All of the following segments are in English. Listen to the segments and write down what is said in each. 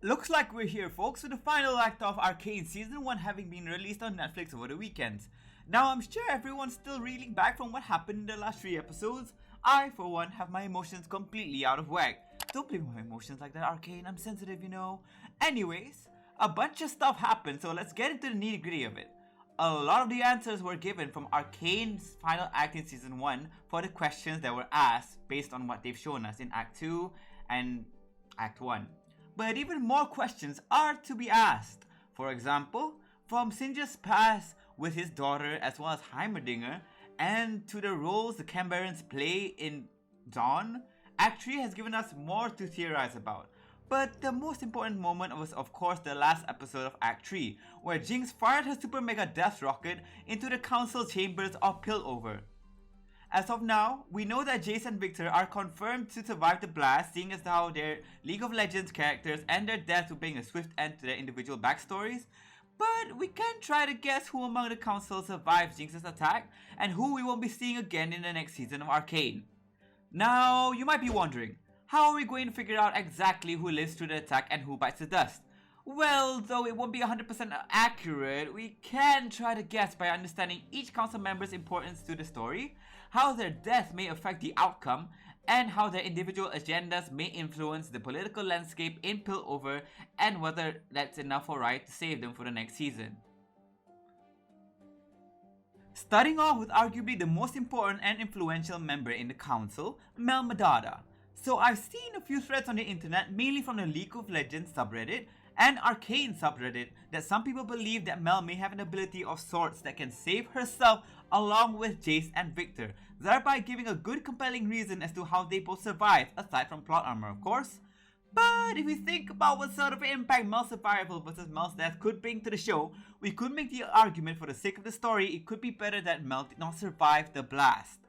Looks like we're here, folks, with the final act of Arcane Season 1 having been released on Netflix over the weekend. Now, I'm sure everyone's still reeling back from what happened in the last 3 episodes. I, for one, have my emotions completely out of whack. Don't blame my emotions like that, Arcane. I'm sensitive, you know. Anyways, a bunch of stuff happened, so let's get into the nitty gritty of it. A lot of the answers were given from Arcane's final act in Season 1 for the questions that were asked based on what they've shown us in Act 2 and Act 1. But even more questions are to be asked. For example, from Sinja's past with his daughter as well as Heimerdinger, and to the roles the Cambarans play in Dawn, Act 3 has given us more to theorize about. But the most important moment was of course the last episode of Act 3, where Jinx fired her super mega death rocket into the council chambers of Piltover. As of now, we know that Jace and Victor are confirmed to survive the blast, seeing as how their League of Legends characters and their deaths will bring a swift end to their individual backstories. But we can try to guess who among the council survives Jinx's attack and who we won't be seeing again in the next season of Arcane. Now, you might be wondering, how are we going to figure out exactly who lives through the attack and who bites the dust? Well, though it won't be 100% accurate, we can try to guess by understanding each council member's importance to the story, how their death may affect the outcome, and how their individual agendas may influence the political landscape in Piltover, and whether that's enough or right to save them for the next season. Starting off with arguably the most important and influential member in the council, Mel Madada. So I've seen a few threads on the internet, mainly from the League of Legends subreddit and Arcane subreddit, that some people believe that Mel may have an ability of sorts that can save herself along with Jace and Victor, thereby giving a good compelling reason as to how they both survived, aside from plot armor of course. But if we think about what sort of impact Mel's survival versus Mel's death could bring to the show, we could make the argument for the sake of the story it could be better that Mel did not survive the blast.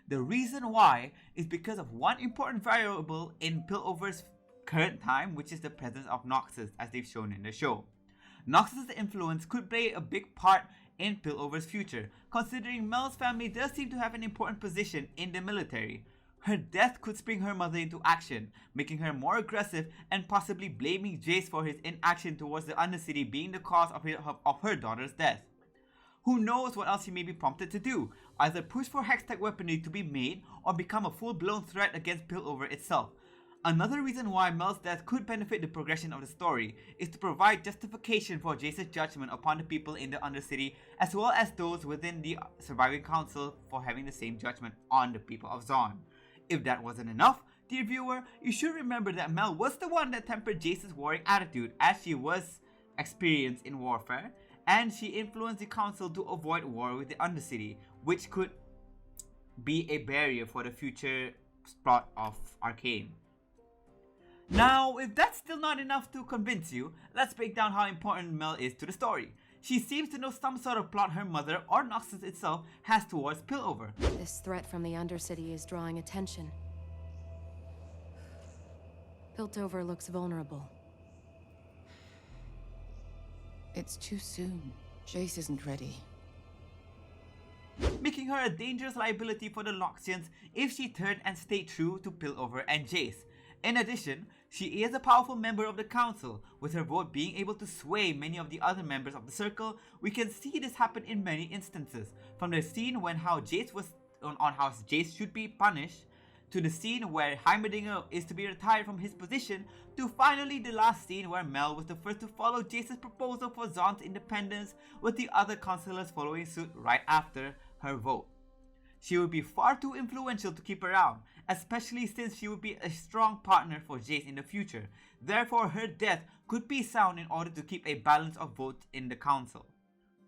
The reason why is because of one important variable in Piltover's current time, which is the presence of Noxus, as they've shown in the show. Noxus' influence could play a big part in Piltover's future, considering Mel's family does seem to have an important position in the military. Her death could spring her mother into action, making her more aggressive and possibly blaming Jace for his inaction towards the Undercity being the cause of her daughter's death. Who knows what else he may be prompted to do, either push for Hextech weaponry to be made or become a full-blown threat against Piltover itself. Another reason why Mel's death could benefit the progression of the story is to provide justification for Jace's judgment upon the people in the Undercity, as well as those within the surviving council for having the same judgment on the people of Zaun. If that wasn't enough, dear viewer, you should remember that Mel was the one that tempered Jace's warring attitude, as she was experienced in warfare, and she influenced the council to avoid war with the Undercity, which could be a barrier for the future plot of Arcane. Now, if that's still not enough to convince you, let's break down how important Mel is to the story. She seems to know some sort of plot her mother or Noxus itself has towards Piltover. This threat from the Undercity is drawing attention. Piltover looks vulnerable. It's too soon. Jace isn't ready. Making her a dangerous liability for the Noxians if she turned and stayed true to Piltover and Jace. In addition, she is a powerful member of the council, with her vote being able to sway many of the other members of the circle. We can see this happen in many instances, from the scene when how Jace was on how Jace should be punished, to the scene where Heimerdinger is to be retired from his position, to finally the last scene where Mel was the first to follow Jace's proposal for Zaun's independence, with the other councillors following suit right after her vote. She would be far too influential to keep around, especially since she would be a strong partner for Jace in the future. Therefore, her death could be sound in order to keep a balance of votes in the council.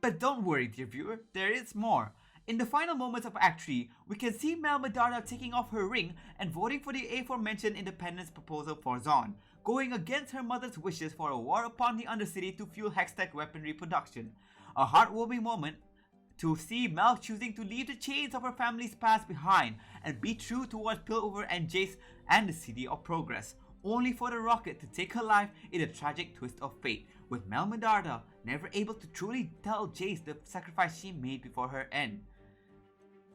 But don't worry, dear viewer, there is more. In the final moments of Act 3, we can see Mel Madara taking off her ring and voting for the aforementioned independence proposal for Zaun, going against her mother's wishes for a war upon the Undercity to fuel Hextech weaponry production. A heartwarming moment to see Mel choosing to leave the chains of her family's past behind and be true towards Piltover and Jace and the City of Progress, only for the rocket to take her life in a tragic twist of fate, with Mel Medarda never able to truly tell Jace the sacrifice she made before her end.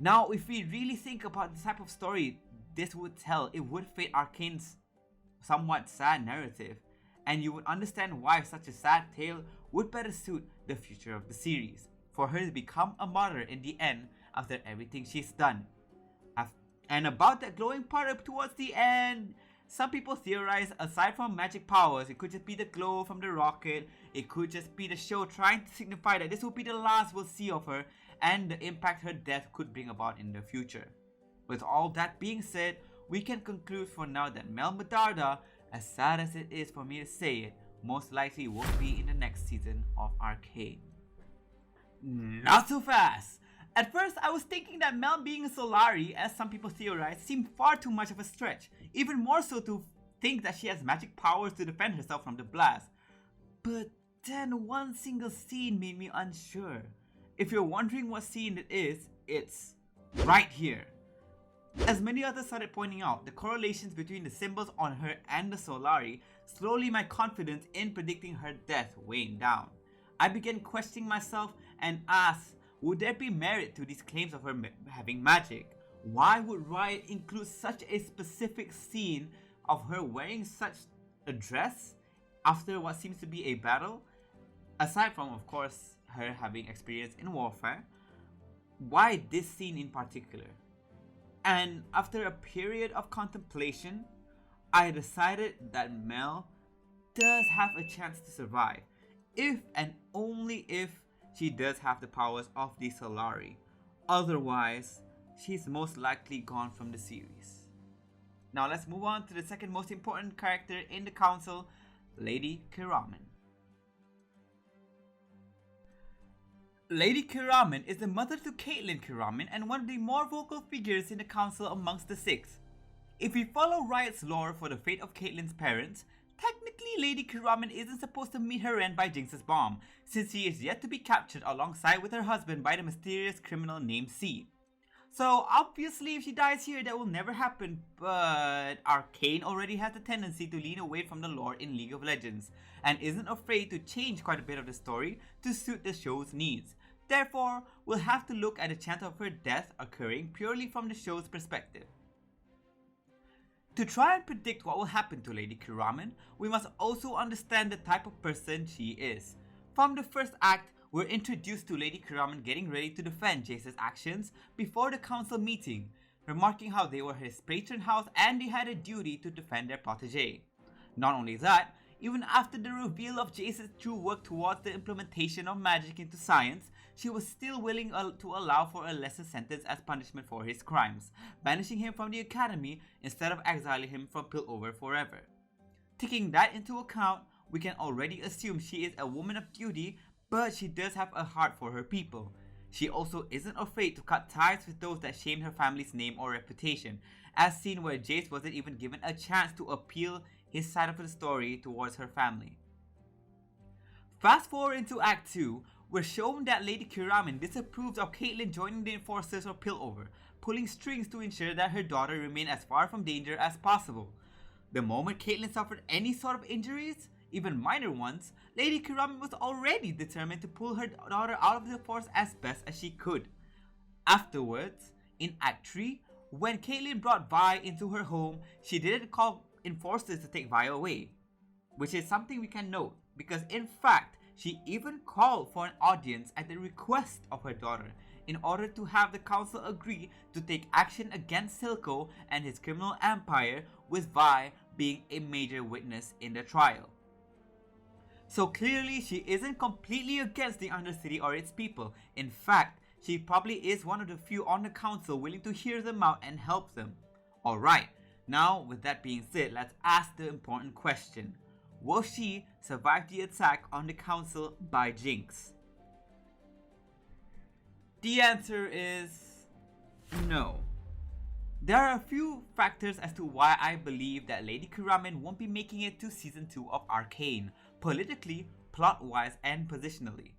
Now, if we really think about the type of story this would tell, it would fit Arcane's somewhat sad narrative, and you would understand why such a sad tale would better suit the future of the series, for her to become a martyr in the end after everything she's done. And about that glowing part up towards the end, some people theorize aside from magic powers, it could just be the glow from the rocket, it could just be the show trying to signify that this will be the last we'll see of her and the impact her death could bring about in the future. With all that being said, we can conclude for now that Mel Medarda, as sad as it is for me to say it, most likely won't be in the next season of Arcane. Not so fast! At first, I was thinking that Mel being a Solari, as some people theorize, seemed far too much of a stretch, even more so to think that she has magic powers to defend herself from the blast. But then one single scene made me unsure. If you're wondering what scene it is, it's right here. As many others started pointing out, the correlations between the symbols on her and the Solari slowly my confidence in predicting her death waned down. I began questioning myself and asked, would there be merit to these claims of her having magic? Why would Riot include such a specific scene of her wearing such a dress after what seems to be a battle? Aside from, of course, her having experience in warfare, why this scene in particular? And after a period of contemplation, I decided that Mel does have a chance to survive, if and only if she does have the powers of the Solari. Otherwise, she's most likely gone from the series. Now let's move on to the second most important character in the council, Lady Kiraman. Lady Kiraman is the mother to Caitlyn Kiraman and one of the more vocal figures in the council amongst the six. If we follow Riot's lore for the fate of Caitlyn's parents, technically Lady Kiraman isn't supposed to meet her end by Jinx's bomb, since she is yet to be captured alongside with her husband by the mysterious criminal named C. So obviously if she dies here that will never happen, but Arcane already has a tendency to lean away from the lore in League of Legends, and isn't afraid to change quite a bit of the story to suit the show's needs. Therefore, we'll have to look at the chance of her death occurring purely from the show's perspective. To try and predict what will happen to Lady Kiraman, we must also understand the type of person she is. From the first act, we're introduced to Lady Kiraman getting ready to defend Jace's actions before the council meeting, remarking how they were his patron house and they had a duty to defend their protege. Not only that, even after the reveal of Jace's true work towards the implementation of magic into science, she was still willing to allow for a lesser sentence as punishment for his crimes, banishing him from the academy instead of exiling him from Piltover forever. Taking that into account, we can already assume she is a woman of duty, but she does have a heart for her people. She also isn't afraid to cut ties with those that shamed her family's name or reputation, as seen where Jace wasn't even given a chance to appeal his side of the story towards her family. Fast forward into Act 2, we're shown that Lady Kiraman disapproves of Caitlyn joining the enforcers of Piltover, pulling strings to ensure that her daughter remained as far from danger as possible. The moment Caitlyn suffered any sort of injuries, even minor ones, Lady Kiraman was already determined to pull her daughter out of the force as best as she could. Afterwards, in Act 3, when Caitlyn brought Vi into her home, she didn't call enforcers to take Vi away, which is something we can note, because in fact, she even called for an audience at the request of her daughter in order to have the council agree to take action against Silco and his criminal empire, with Vi being a major witness in the trial. So clearly she isn't completely against the Undercity or its people. In fact, she probably is one of the few on the council willing to hear them out and help them. Alright, now with that being said, let's ask the important question. Will she survive the attack on the council by Jinx? The answer is no. There are a few factors as to why I believe that Lady Kiraman won't be making it to Season 2 of Arcane, politically, plot-wise, and positionally.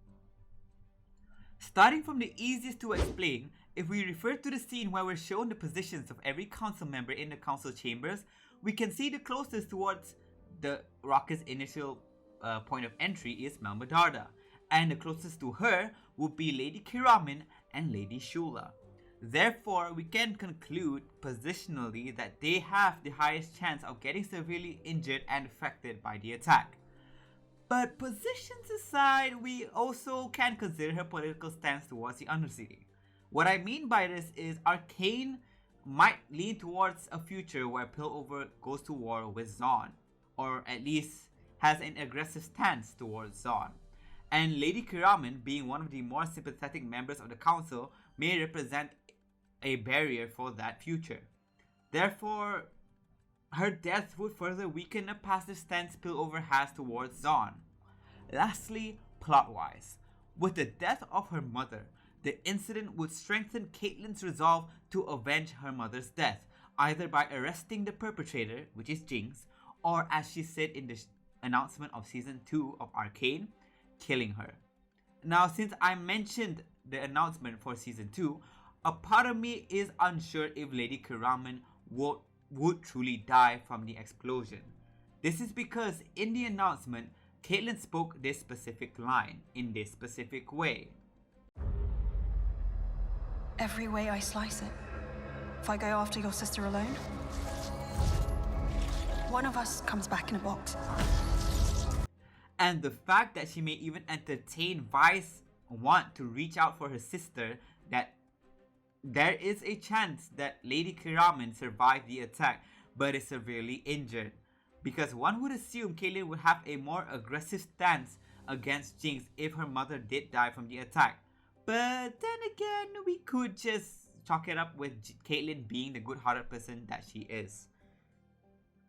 Starting from the easiest to explain, if we refer to the scene where we're shown the positions of every council member in the council chambers, we can see the closest towards the Rocket's initial point of entry is Mel Medarda, and the closest to her would be Lady Kiraman and Lady Shula. Therefore, we can conclude positionally that they have the highest chance of getting severely injured and affected by the attack. But positions aside, we also can consider her political stance towards the Undercity. What I mean by this is Arcane might lean towards a future where Piltover goes to war with Zaun, or at least has an aggressive stance towards Zaun. And Lady Kiraman, being one of the more sympathetic members of the council, may represent a barrier for that future. Therefore, her death would further weaken a passive stance Piltover has towards Zaun. Lastly, plot-wise, with the death of her mother, the incident would strengthen Caitlyn's resolve to avenge her mother's death, either by arresting the perpetrator, which is Jinx, or as she said in the announcement of Season 2 of Arcane, killing her. Now, since I mentioned the announcement for Season 2, a part of me is unsure if Lady Kiraman would truly die from the explosion. This is because in the announcement, Caitlyn spoke this specific line in this specific way. Every way I slice it, if I go after your sister alone, one of us comes back in a box. And the fact that she may even entertain Vi's want to reach out for her sister, that there is a chance that Lady Kiraman survived the attack but is severely injured. Because one would assume Caitlyn would have a more aggressive stance against Jinx if her mother did die from the attack. But then again, we could just chalk it up with Caitlyn being the good-hearted person that she is.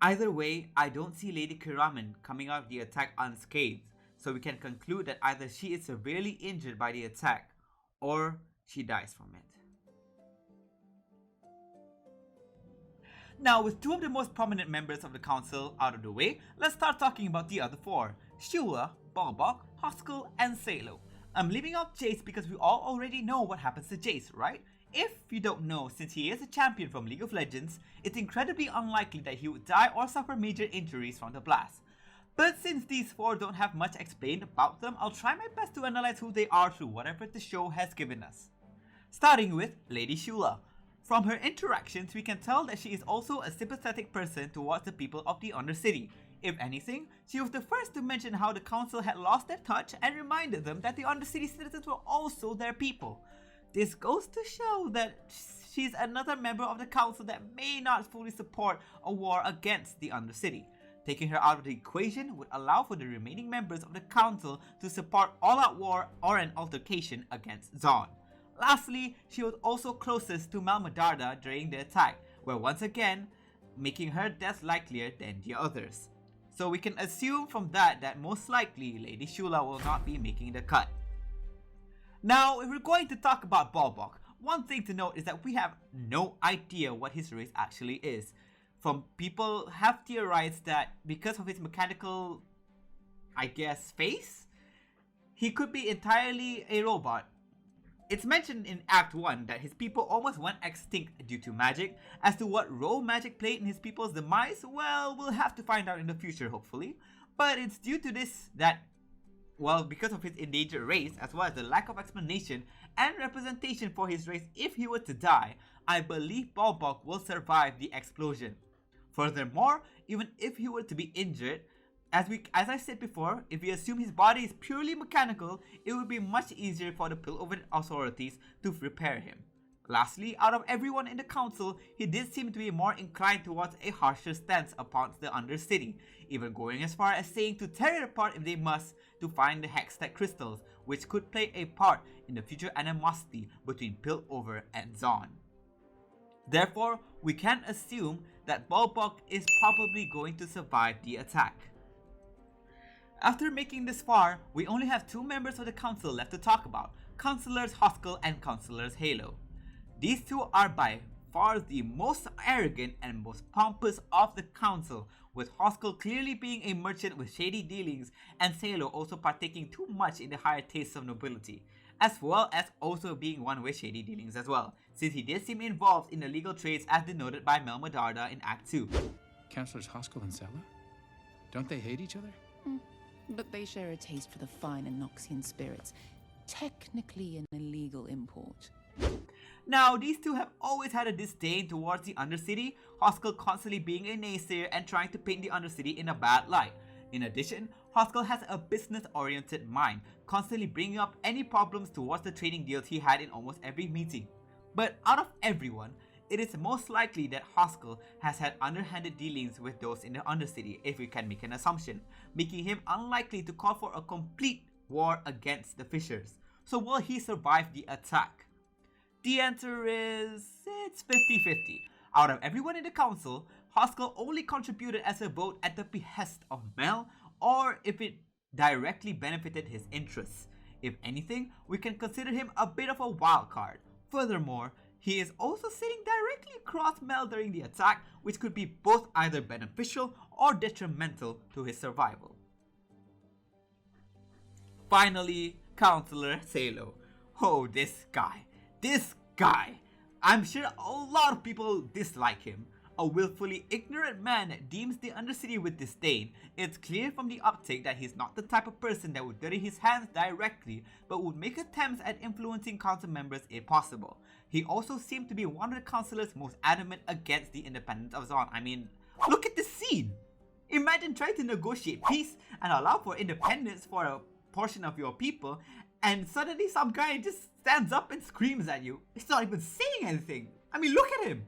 Either way, I don't see Lady Kiraman coming out of the attack unscathed, so we can conclude that either she is severely injured by the attack, or she dies from it. Now, with two of the most prominent members of the council out of the way, let's start talking about the other four: Shula, Balbok, Haskell, and Salo. I'm leaving out Jace because we all already know what happens to Jace, right? If you don't know, since he is a champion from League of Legends, it's incredibly unlikely that he would die or suffer major injuries from the blast. But since these four don't have much explained about them, I'll try my best to analyze who they are through whatever the show has given us. Starting with Lady Shula. From her interactions, we can tell that she is also a sympathetic person towards the people of the Undercity. If anything, she was the first to mention how the council had lost their touch and reminded them that the Undercity citizens were also their people. This goes to show that she's another member of the council that may not fully support a war against the Undercity. Taking her out of the equation would allow for the remaining members of the council to support all-out war or an altercation against Zaun. Lastly, she was also closest to Medarda during the attack, where once again, making her death likelier than the others. So we can assume from that most likely Lady Shula will not be making the cut. Now, if we're going to talk about Balbok, one thing to note is that we have no idea what his race actually is. Some people have theorized that because of his mechanical, face, he could be entirely a robot. It's mentioned in Act 1 that his people almost went extinct due to magic. As to what role magic played in his people's demise, well, we'll have to find out in the future hopefully. But it's due to this that, well, because of his endangered race, as well as the lack of explanation and representation for his race if he were to die, I believe Balbok will survive the explosion. Furthermore, even if he were to be injured, as I said before, if we assume his body is purely mechanical, it would be much easier for the Piltover authorities to repair him. Lastly, out of everyone in the council, he did seem to be more inclined towards a harsher stance upon the Undercity, even going as far as saying to tear it apart if they must to find the Hextech crystals, which could play a part in the future animosity between Piltover and Zaun. Therefore, we can assume that Balbok is probably going to survive the attack. After making this far, we only have two members of the council left to talk about, Councillors Haskell and Councillors Halo. These two are by far the most arrogant and most pompous of the council, with Haskell clearly being a merchant with shady dealings and Halo also partaking too much in the higher tastes of nobility, as well as also being one with shady dealings as well, since he did seem involved in illegal trades as denoted by Medarda in Act 2. Councillors Haskell and Sela? Don't they hate each other? But they share a taste for the fine and Noxian spirits, technically an illegal import. Now, these two have always had a disdain towards the Undercity, Haskell constantly being a naysayer and trying to paint the Undercity in a bad light. In addition, Haskell has a business-oriented mind, constantly bringing up any problems towards the trading deals he had in almost every meeting. But out of everyone, it is most likely that Haskell has had underhanded dealings with those in the Undercity, if we can make an assumption, making him unlikely to call for a complete war against the Fishers. So will he survive the attack? The answer is, it's 50-50. Out of everyone in the council, Haskell only contributed as a vote at the behest of Mel, or if it directly benefited his interests. If anything, we can consider him a bit of a wild card. Furthermore, he is also sitting directly across Mel during the attack, which could be both either beneficial or detrimental to his survival. Finally, Counselor Salo. Oh, this guy. I'm sure a lot of people dislike him. A willfully ignorant man that deems the Undercity with disdain. It's clear from the uptake that he's not the type of person that would dirty his hands directly, but would make attempts at influencing council members if possible. He also seemed to be one of the councillors most adamant against the independence of Zon. I mean, look at this scene! Imagine trying to negotiate peace and allow for independence for a portion of your people, and suddenly some guy just stands up and screams at you. It's not even saying anything. I mean, look at him!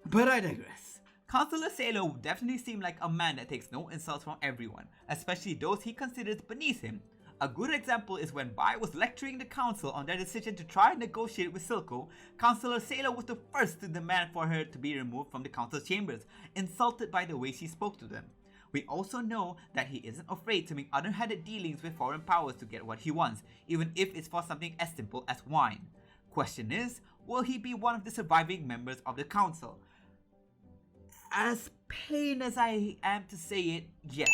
But I digress. Councillor Salo would definitely seem like a man that takes no insults from everyone, especially those he considers beneath him. A good example is when Bai was lecturing the council on their decision to try and negotiate with Silco. Councillor Salo was the first to demand for her to be removed from the council chambers, insulted by the way she spoke to them. We also know that he isn't afraid to make underhanded dealings with foreign powers to get what he wants, even if it's for something as simple as wine. Question is, will he be one of the surviving members of the council? As pain as I am to say it, yes.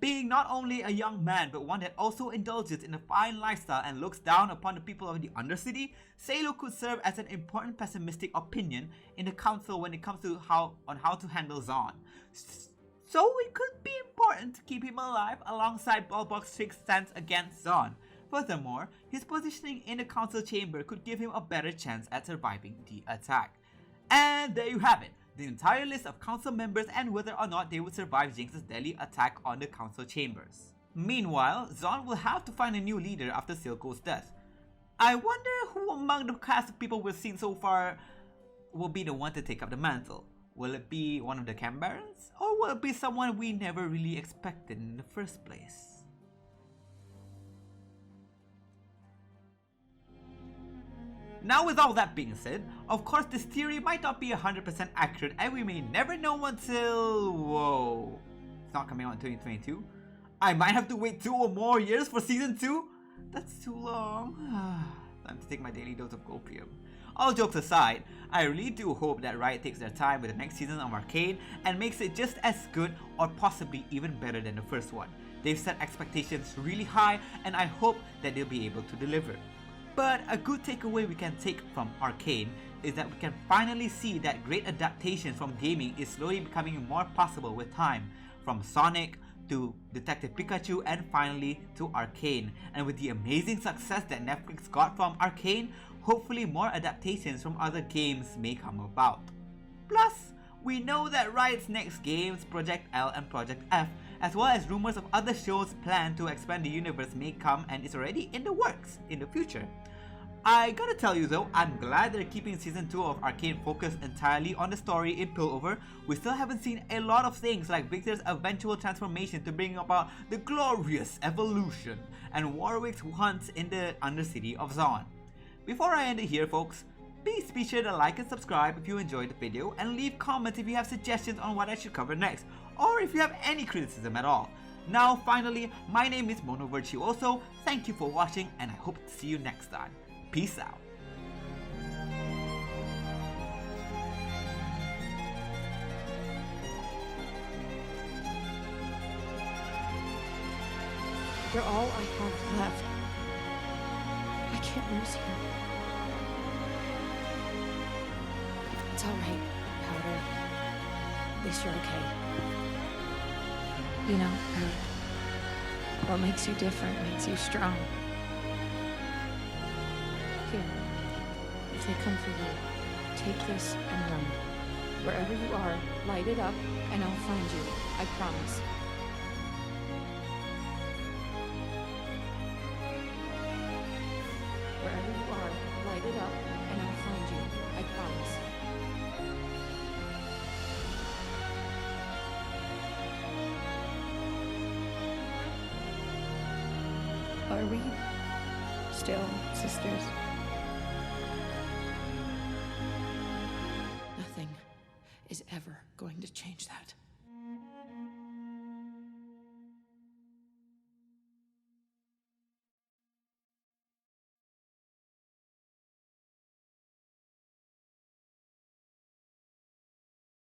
Being not only a young man but one that also indulges in a fine lifestyle and looks down upon the people of the Undercity, Salo could serve as an important pessimistic opinion in the council when it comes to how to handle Zon. So it could be important to keep him alive alongside Bulbok's strict stance against Zon. Furthermore, his positioning in the council chamber could give him a better chance at surviving the attack. And there you have it, the entire list of council members and whether or not they would survive Jinx's deadly attack on the council chambers. Meanwhile, Zon will have to find a new leader after Silco's death. I wonder who among the cast of people we've seen so far will be the one to take up the mantle. Will it be one of the Camp Barons? Or will it be someone we never really expected in the first place? Now with all that being said, of course this theory might not be 100% accurate and we may never know until... whoa... It's not coming out in 2022? I might have to wait 2 or more years for Season 2? That's too long. Time to take my daily dose of opium. All jokes aside, I really do hope that Riot takes their time with the next season of Arcane and makes it just as good or possibly even better than the first one. They've set expectations really high and I hope that they'll be able to deliver. But a good takeaway we can take from Arcane is that we can finally see that great adaptation from gaming is slowly becoming more possible with time. From Sonic to Detective Pikachu and finally to Arcane. And with the amazing success that Netflix got from Arcane, hopefully more adaptations from other games may come about. Plus, we know that Riot's next games, Project L and Project F, as well as rumors of other shows planned to expand the universe may come and is already in the works in the future. I gotta tell you though, I'm glad they're keeping Season 2 of Arcane focused entirely on the story in Piltover. We still haven't seen a lot of things like Victor's eventual transformation to bring about the glorious evolution and Warwick's hunts in the Undercity of Zon. Before I end it here folks, please be sure to like and subscribe if you enjoyed the video and leave comments if you have suggestions on what I should cover next or if you have any criticism at all. Now finally, my name is Mono Virtuoso, thank you for watching and I hope to see you next time. Peace out. You're all I have left. I can't lose you. It's all right, Powder. At least you're okay. You know, what makes you different makes you strong. Here, They come for you. Take this and run. Wherever you are, light it up, and I'll find you. I promise. Wherever you are, light it up, and I'll find you. I promise. Are we still sisters? Nothing is ever going to change that.